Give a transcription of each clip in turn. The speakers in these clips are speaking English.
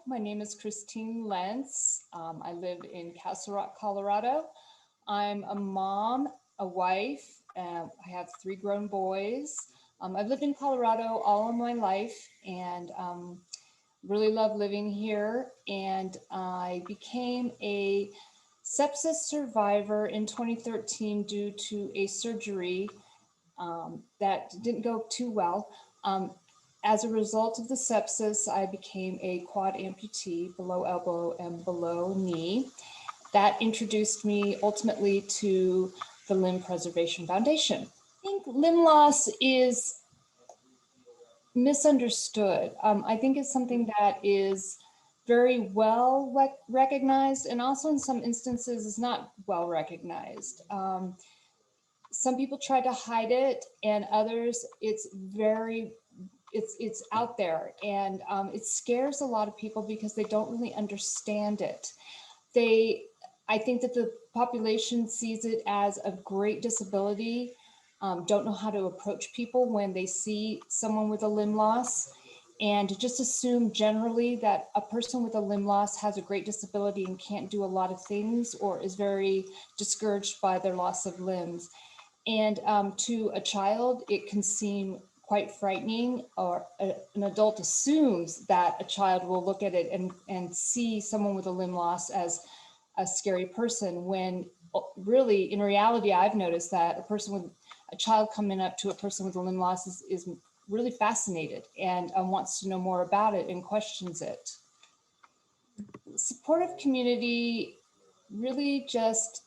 My name is Christine Lentz. I live in Castle Rock, Colorado. I'm a mom, a wife, and I have 3 grown boys. I've lived in Colorado all of my life and really love living here. And I became a sepsis survivor in 2013 due to a surgery that didn't go too well. As a result of the sepsis, I became a quad amputee below elbow and below knee. That introduced me ultimately to the Limb Preservation Foundation. I think limb loss is misunderstood. I think it's something that is very well recognized, and also in some instances is not well recognized. Some people try to hide it, and others it's out there, and it scares a lot of people because they don't really understand it. I think that the population sees it as a great disability, don't know how to approach people when they see someone with a limb loss, and just assume generally that a person with a limb loss has a great disability and can't do a lot of things, or is very discouraged by their loss of limbs. And to a child, it can seem quite frightening, or an adult assumes that a child will look at it and see someone with a limb loss as a scary person, when really, in reality, I've noticed that a child coming up to a person with a limb loss is really fascinated and wants to know more about it and questions it. Supportive community really just,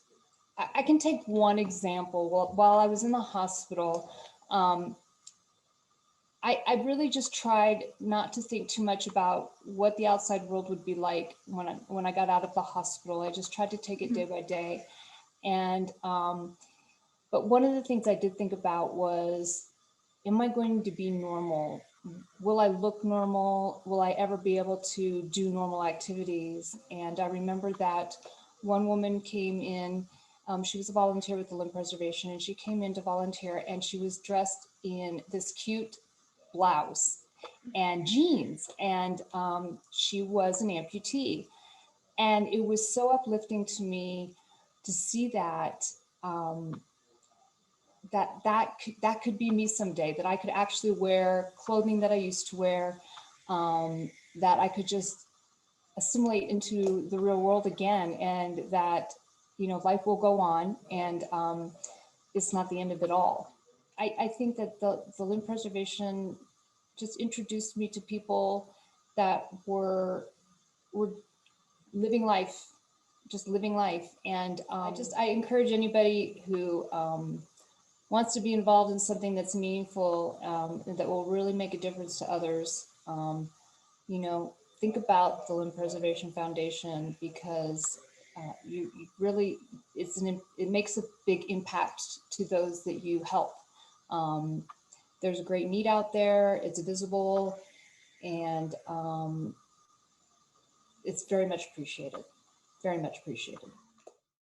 I can take one example. While I was in the hospital, I really just tried not to think too much about what the outside world would be like when I got out of the hospital. I just tried to take it day by day. And but one of the things I did think about was, am I going to be normal? Will I look normal? Will I ever be able to do normal activities? And I remember that one woman came in, she was a volunteer with the Limb Preservation, and she came in to volunteer, and she was dressed in this cute blouse and jeans, and she was an amputee. And it was so uplifting to me to see that that could be me someday, that I could actually wear clothing that I used to wear, that I could just assimilate into the real world again, and that, you know, life will go on, and it's not the end of it all. I think that the limb preservation just introduced me to people that were living life, just living life. And I encourage anybody who wants to be involved in something that's meaningful, that will really make a difference to others. You know, think about the Limb Preservation Foundation, because you really, it makes a big impact to those that you help. There's a great need out there. It's visible, and it's very much appreciated. Very much appreciated.